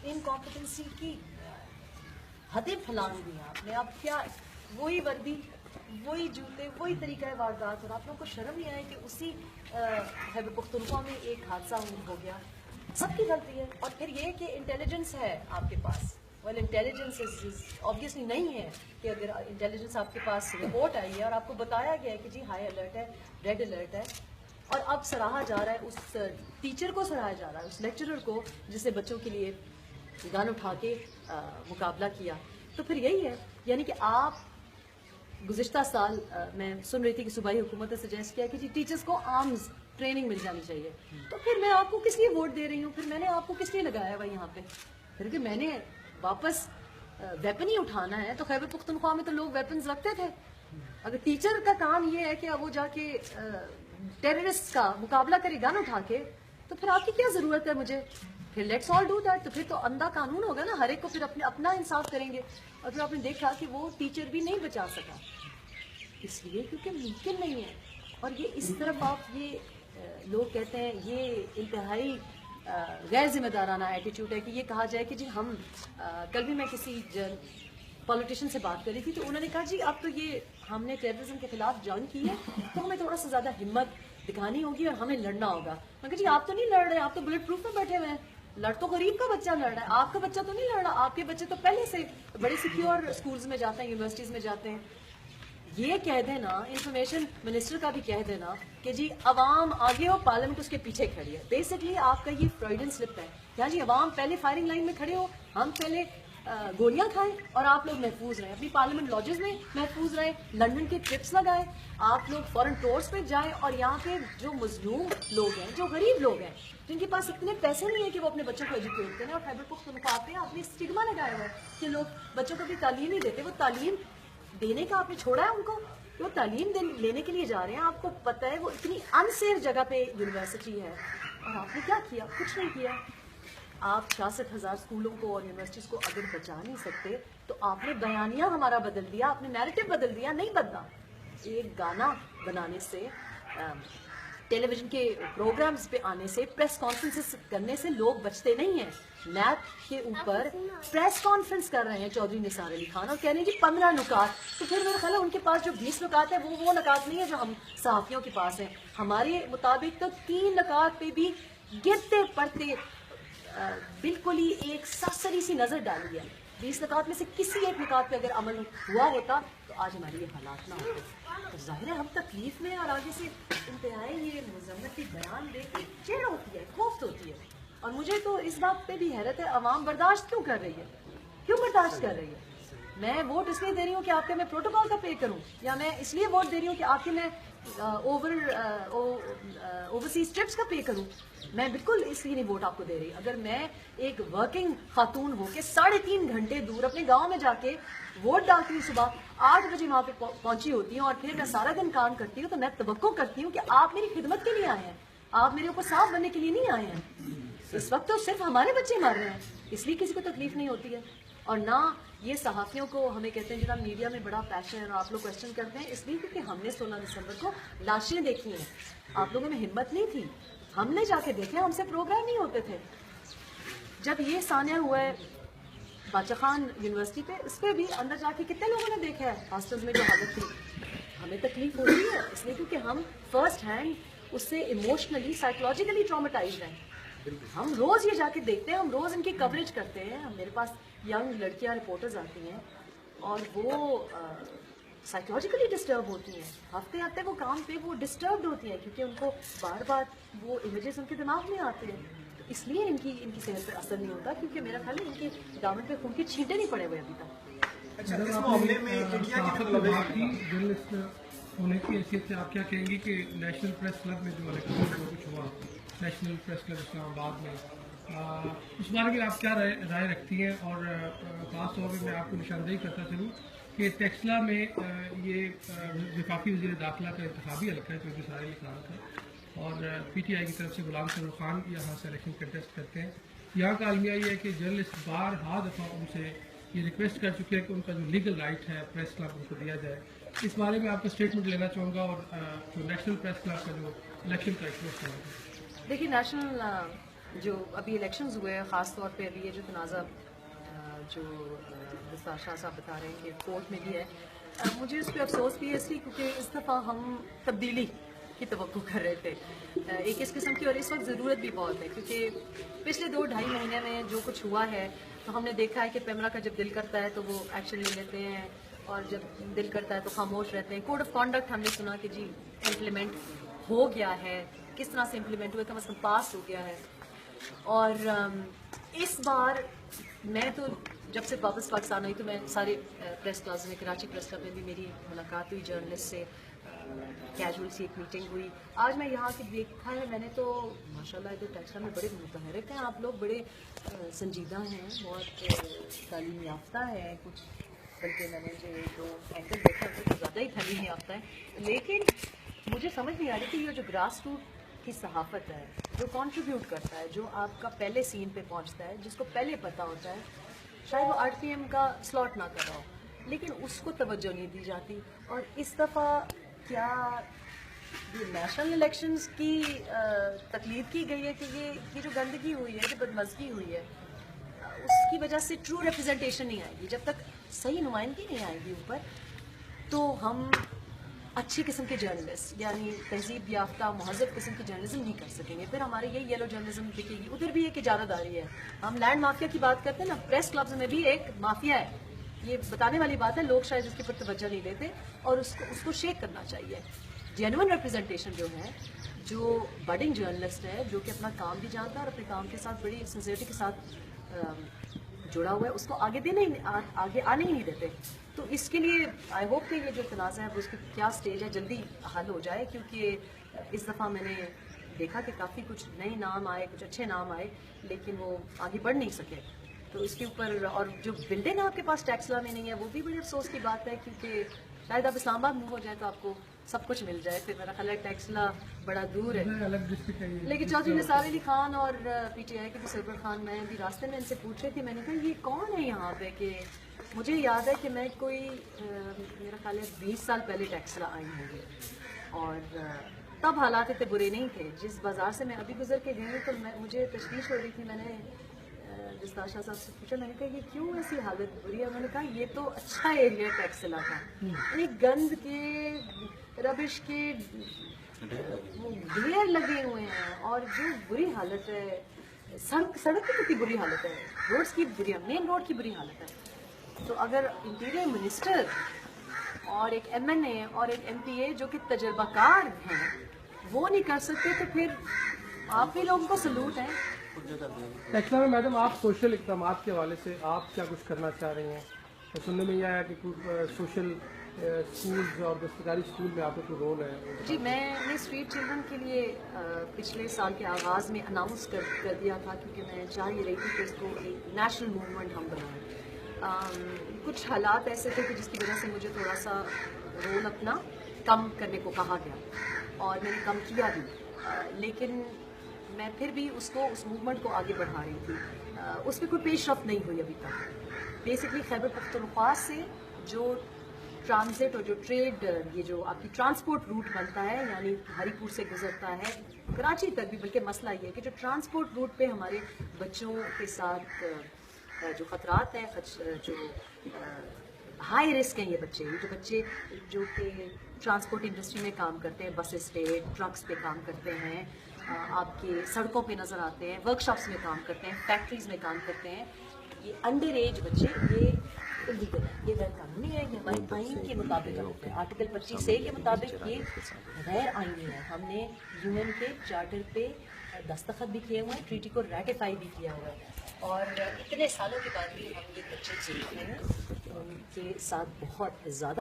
Incompetency की हदें फैलान दी हैं आपने. अब क्या वही वर्दी, वही जूते, वही तरीका है वारदात, और आप लोगों को शर्म नहीं आए कि उसी खैबर पख्तूनख्वा में एक हादसा हो गया. सबकी गलती है. और फिर ये कि इंटेलिजेंस है आपके पास. वेल, इंटेलिजेंस इज ऑब्वियसली नहीं है कि अगर इंटेलिजेंस आपके पास रिपोर्ट आई है और आपको बताया गया है कि जी हाई अलर्ट है, रेड अलर्ट है, और अब सराहा जा रहा है, उस टीचर को सराहा जा रहा है, उस लेक्चरर को जिसने बच्चों के लिए गन उठा के मुकाबला किया, तो फिर यही है. यानी कि आप गुज़िश्ता साल मैं सुन रही थी कि सूबाई हुकूमत ने सजेस्ट किया कि जी टीचर्स को आर्म्स ट्रेनिंग मिल जानी चाहिए. तो फिर मैं आपको किस लिए वोट दे रही हूँ? फिर मैंने आपको किस लिए लगाया हुआ यहाँ पे? फिर कि मैंने वापस वेपन ही उठाना है, तो खैबर पख्तूनख्वा में तो लोग वेपन्स रखते थे. अगर टीचर का काम ये है कि अब वो जाके टेररिस्ट का मुकाबला करे गन उठा के, तो फिर आपकी क्या जरूरत है मुझे? फिर लेट्स ऑल डू दैट. तो फिर तो अंधा कानून होगा ना, हर एक को फिर अपना इंसाफ करेंगे. और फिर आपने देखा कि वो टीचर भी नहीं बचा सका, इसलिए क्योंकि मुमकिन नहीं है. और ये इस तरफ आप ये लोग कहते हैं, ये इंतहाई गैर जिम्मेदाराना एटीट्यूड है कि ये कहा जाए कि जी हम कल भी मैं किसी पॉलिटिशियन से बात कर रही थी, तो उन्होंने कहा जी अब तो ये हमने टेररिज्म के खिलाफ जंग की है, तो हमें थोड़ा सा ज़्यादा हिम्मत दिखानी होगी और हमें लड़ना होगा. मैं कहा जी आप तो नहीं लड़ रहे, आप तो बुलेट प्रूफ में बैठे हुए हैं. लड़ तो गरीब का बच्चा लड़ रहा है, आपका बच्चा तो नहीं लड़ रहा. आपके बच्चे तो पहले से बड़े सिक्योर स्कूल्स में जाते हैं, यूनिवर्सिटीज़ में जाते हैं. ये कह देना, इंफॉर्मेशन मिनिस्टर का भी कह देना कि जी अवाम आगे हो, पार्लियामेंट उसके पीछे खड़ी है. बेसिकली आपका ये फ्रॉइडियन स्लिप है. यहाँ जी अवाम पहले फायरिंग लाइन में खड़े हो, हम पहले गोलियां खाएं और आप लोग महफूज रहें, अपनी पार्लियामेंट लॉजेस में महफूज रहें, लंदन के ट्रिप्स लगाएं, आप लोग फॉरेन टूर्स पे जाएं, और यहाँ पे जो मजलूम लोग हैं, जो गरीब लोग हैं, जिनके पास इतने पैसे नहीं है कि वो अपने बच्चों को एजुकेट करें, और खैबर पख्तूनख्वा पे आपने स्टिग्मा लगाया हुआ है कि लोग बच्चों को भी तालीम ही देते. वो तालीम देने का आपने छोड़ा है उनको, वो तालीम लेने के लिए जा रहे हैं. आपको पता है वो इतनी अनसेफ जगह पे यूनिवर्सिटी है, और आपने क्या किया? कुछ नहीं किया. आप 66,000 स्कूलों को और यूनिवर्सिटीज़ को अगर बचा नहीं सकते, तो आपने बयानिया हमारा बदल दिया, आपने नैरेटिव बदल दिया. नहीं बदला. एक गाना बनाने से, टेलीविजन के प्रोग्राम्स पे आने से, प्रेस कॉन्फ्रेंसेस करने से लोग बचते नहीं हैं. नैब के ऊपर प्रेस कॉन्फ्रेंस कर रहे हैं चौधरी निसार अली खान और कह रहे हैं जी 15 नुकात. तो फिर मेरा ख्याल है उनके पास जो 20 नुकात है वो नुकात नहीं है जो हम सहाफ़ियों के पास हैं. हमारे मुताबिक तो 3 नुकात पे भी गिरते पड़ते बिल्कुल ही एक सरसरी सी नज़र डाली है. 20 नुकात में से किसी एक नुकात पे अगर अमल हुआ होता तो आज हमारी ये हालात ना होते. तो जाहिर है हम तकलीफ में, और आगे से इंतहाई ये मुज़म्मती बयान देख के चिढ़ होती है, कोफ्त होती है. और मुझे तो इस बात पे भी हैरत है, अवाम बर्दाश्त क्यों कर रही है? क्यों बर्दाश्त कर रही है? मैं वोट इसलिए दे रही हूँ कि आपके मैं प्रोटोकॉल का पे करूँ, या मैं इसलिए वोट दे रही हूँ कि आपके मैं ओवरसीज ट्रिप्स का पे करूँ? मैं बिल्कुल इसलिए नहीं वोट आपको दे रही. अगर मैं एक वर्किंग खातून हो के 3.5 घंटे दूर अपने गांव में जाके वोट डालती हूँ, सुबह 8 बजे वहाँ पे पहुंची होती हूँ, और फिर मैं सारा दिन काम करती हूँ, तो मैं तवक्को करती हूँ कि आप मेरी खिदमत के लिए आए हैं, आप मेरे ऊपर साफ बनने के लिए नहीं आए हैं. इस वक्त तो सिर्फ हमारे बच्चे मर रहे हैं, इसलिए किसी को तकलीफ नहीं होती है. और ना ये सहाफ़ियों को हमें कहते हैं जनाब मीडिया में बड़ा पैशन है और आप लोग क्वेश्चन करते हैं, इसलिए क्योंकि हमने 16 दिसंबर को लाशें देखी हैं. आप लोगों में हिम्मत नहीं थी, हमने जाके देखे, हमसे प्रोग्राम नहीं होते थे. जब ये सानिया हुआ है बादशाह खान यूनिवर्सिटी पे, इस पर भी अंदर जाके कितने लोगों ने देखा है हॉस्टल्स में जो हालत थी. हमें तकलीफ होती है इसलिए क्योंकि हम फर्स्ट हैंड उससे इमोशनली साइकोलॉजिकली ट्रॉमेटाइज्ड हैं. हम रोज़ ये जाके देखते हैं, हम रोज़ इनकी कवरेज करते हैं. मेरे पास यंग लड़कियां रिपोर्टर्स आती हैं और वो साइकोलॉजिकली डिस्टर्ब होती हैं. हफ्ते हफ्ते वो काम पे वो डिस्टर्ब्ड होती हैं क्योंकि उनको बार बार वो इमेजेस उनके दिमाग में आते हैं. तो इसलिए इनकी सेहत पर असर नहीं होता, क्योंकि मेरा ख्याल है इनके दामन पे खून के छींटे नहीं पड़े हुए अभी तक. अच्छा, इस मामले में जर्नलिस्ट होने की हैसियत से आप क्या कहेंगी कि नेशनल प्रेस क्लब में जो इलेक्शन जो कुछ हुआ, नेशनल प्रेस क्लब इस्लामाबाद में, उस बारे में आप क्या राय रखती हैं? और ख़ास तौर पर मैं आपको निशानदेही करता चलूँ कि टेक्सला में ये वफाकी वज़ीर दाखिला का इंतखाबी हल्का है चौधरी निसार अली खान का, और PTI की तरफ से गुलाम फरूख खान यहाँ से इलेक्शन कंटेस्ट करते हैं. यहाँ का अलमिया ये है कि जर्नलिस्ट बारहा दफ़ा उनसे ये रिक्वेस्ट कर चुके हैं कि उनका जो लीगल राइट है प्रेस क्लब उनको दिया जाए. इस बारे में आपका स्टेटमेंट लेना चाहूँगा, और जो नेशनल प्रेस क्लब का जो इलेक्शन का रिक्वेस्ट है. देखिए, नेशनल جو ابھی الیکشنز ہوئے ہیں، خاص طور پہ ابھی یہ جو تنازع جو وسطیٰ شاہ صاحب بتا رہے ہیں کہ کورٹ میں بھی ہے، مجھے اس پہ افسوس بھی ہے اس لیے کیونکہ اس دفعہ ہم تبدیلی کی توقع کر رہے تھے ایک اس قسم کی، اور اس وقت ضرورت بھی بہت ہے کیونکہ پچھلے 2-2.5 مہینے میں جو کچھ ہوا ہے تو ہم نے دیکھا ہے کہ پیمرا کا جب دل کرتا ہے تو وہ ایکشن لے لیتے ہیں اور جب دل کرتا ہے تو خاموش رہتے ہیں. کوڈ آف کانڈکٹ ہم نے سنا کہ جی امپلیمنٹ ہو گیا ہے، کس طرح سے امپلیمنٹ ہوا، کم از کم پاس ہو گیا ہے. اور اس بار میں تو جب سے واپس پاکستان آئی تو میں سارے پریس کلبز میں، کراچی پریس کلب میں بھی میری ملاقات ہوئی جرنلسٹ سے، کیجول سی ایک میٹنگ ہوئی. آج میں یہاں کے دیکھا ہے میں نے تو ماشاءاللہ ادھر ٹیکسلا میں بڑے متحرک ہیں آپ لوگ، بڑے سنجیدہ ہیں، بہت تعلیم یافتہ ہے کچھ، بلکہ میں نے جو اینکر دیکھا اس سے زیادہ ہی تعلیم یافتہ ہے. لیکن مجھے سمجھ نہیں آ رہی کہ یہ جو گراس روٹ کی صحافت ہے، جو کنٹریبیوٹ کرتا ہے، جو آپ کا پہلے سین پہ پہنچتا ہے، جس کو پہلے پتہ ہوتا ہے، شاید وہ 8 PM کا سلاٹ نہ کر رہا ہو لیکن اس کو توجہ نہیں دی جاتی. اور اس دفعہ کیا نیشنل الیکشنز کی تقلید کی گئی ہے کہ یہ جو گندگی ہوئی ہے، جو بدمزگی ہوئی ہے، اس کی وجہ سے ٹرو ریپرزنٹیشن نہیں آئے گی. جب تک صحیح نمائندگی نہیں آئے گی اوپر تو ہم اچھی قسم کے جرنلسٹ یعنی تہذیب یافتہ مہذب قسم کی جرنلزم نہیں کر سکیں گے. پھر ہمارے یہ یلو جرنلزم دکھے گی. ادھر بھی ایک اجارہ داری ہے. ہم لینڈ مافیا کی بات کرتے ہیں نا، پریس کلبز میں بھی ایک مافیا ہے. یہ بتانے والی بات ہے، لوگ شاید اس کے اوپر توجہ نہیں دیتے اور اس کو شیک کرنا چاہیے. جینوئن ریپرزنٹیشن جو ہے، جو بڈنگ جرنلسٹ ہے، جو کہ اپنا کام بھی جانتا ہے اور اپنے کام کے ساتھ بڑی سنسیئرٹی کے ساتھ جڑا ہوا ہے، اس کو آگے آنے ہی نہیں دیتے. تو اس کے لیے آئی ہوپ کہ یہ جو تنازع ہے وہ اس کی کیا سٹیج ہے جلدی حل ہو جائے، کیونکہ اس دفعہ میں نے دیکھا کہ کافی کچھ نئے نام آئے، کچھ اچھے نام آئے، لیکن وہ آگے بڑھ نہیں سکے. تو اس کے اوپر، اور جو بلڈنگ آپ کے پاس ٹیکسلا میں نہیں ہے وہ بھی بڑے افسوس کی بات ہے، کیونکہ شاید آپ اسلام آباد موو ہو جائے تو آپ کو سب کچھ مل جائے. پھر میرا خیال ہے ٹیکسلا بڑا دور ہے. الگ ڈسٹرکٹ ہے یہ. لیکن چودھری نثار علی خان اور PTI کے بھی سرور خان، میں بھی راستے میں ان سے پوچھ رہی تھی، میں نے کہا یہ کون ہے یہاں پہ، کہ مجھے یاد ہے کہ میں کوئی میرا خیال ہے 20 سال پہلے ٹیکسلا آئی ہوں گی اور تب حالات اتنے برے نہیں تھے. جس بازار سے میں ابھی گزر کے گئی تو مجھے تشویش ہو رہی تھی. میں نے وسطیٰ شاہ صاحب سے پوچھا، میں نے کہا یہ کیوں ایسی حالت بری ہے؟ انہوں نے کہا یہ تو اچھا ایریا ٹیکسلا کا، یعنی گند کے، ربش کے ڈھیر لگے ہوئے ہیں اور جو بری حالت ہے، سڑک کی کتنی بری حالت ہے، روڈز کی بری، مین روڈ کی بری حالت ہے. تو اگر انٹیریئر منسٹر اور ایک MNA اور ایک MPA جو کہ تجربہ کار ہیں وہ نہیں کر سکتے تو پھر آپ بھی لوگوں کو سلوٹ ہے. ٹیکسلا میں میڈم آپ سوشل اقدامات کے حوالے سے آپ کیا کچھ کرنا چاہ رہی ہیں؟ سننے میں یہ آیا کہ سوشل اسکولز اور دستکاری اسکول میں آپ کا کوئی رول ہے؟ جی میں نے اسٹریٹ چلڈرن کے لیے پچھلے سال کے آغاز میں اناؤنس کر دیا تھا، کیونکہ میں چاہ یہ رہی تھی کہ اس کو ایک نیشنل موومنٹ ہم بنائیں. کچھ حالات ایسے تھے کہ جس کی وجہ سے مجھے تھوڑا سا رول اپنا کم کرنے کو کہا گیا اور میں نے کم کیا بھی، لیکن میں پھر بھی اس موومنٹ کو آگے بڑھا رہی تھی. اس پہ کوئی پیش رفت نہیں ہوئی ابھی تک. بیسکلی خیبر پختونخوا سے جو ٹرانزٹ اور جو ٹریڈ، یہ جو آپ کی ٹرانسپورٹ روٹ بنتا ہے، یعنی ہری پور سے گزرتا ہے کراچی تک بھی، بلکہ مسئلہ یہ ہے کہ جو ٹرانسپورٹ روٹ پہ ہمارے بچوں کے ساتھ جو خطرات ہیں، جو ہائی رسک ہیں، یہ بچے جو کہ ٹرانسپورٹ انڈسٹری میں کام کرتے ہیں، بسز پہ، ٹرکس پہ کام کرتے ہیں، آپ کے سڑکوں پہ نظر آتے ہیں، ورکشاپس میں کام کرتے ہیں، فیکٹریز میں کام کرتے ہیں، یہ انڈر ایج بچے، یہ انلیگل ہے، یہ غیر قانونی ہے. یہ ہمارے آئین کے مطابق، آرٹیکل 25A کے مطابق یہ غیر آئینی ہے. ہم نے UN کے چارٹر پہ دستخط بھی کیے ہوئے ہیں، ٹریٹی کو ریٹیفائی بھی کیا ہوا ہے، اور اتنے سالوں کے بعد بھی ہم یہ بچے جیل میں ہیں، ان کے ساتھ بہت زیادہ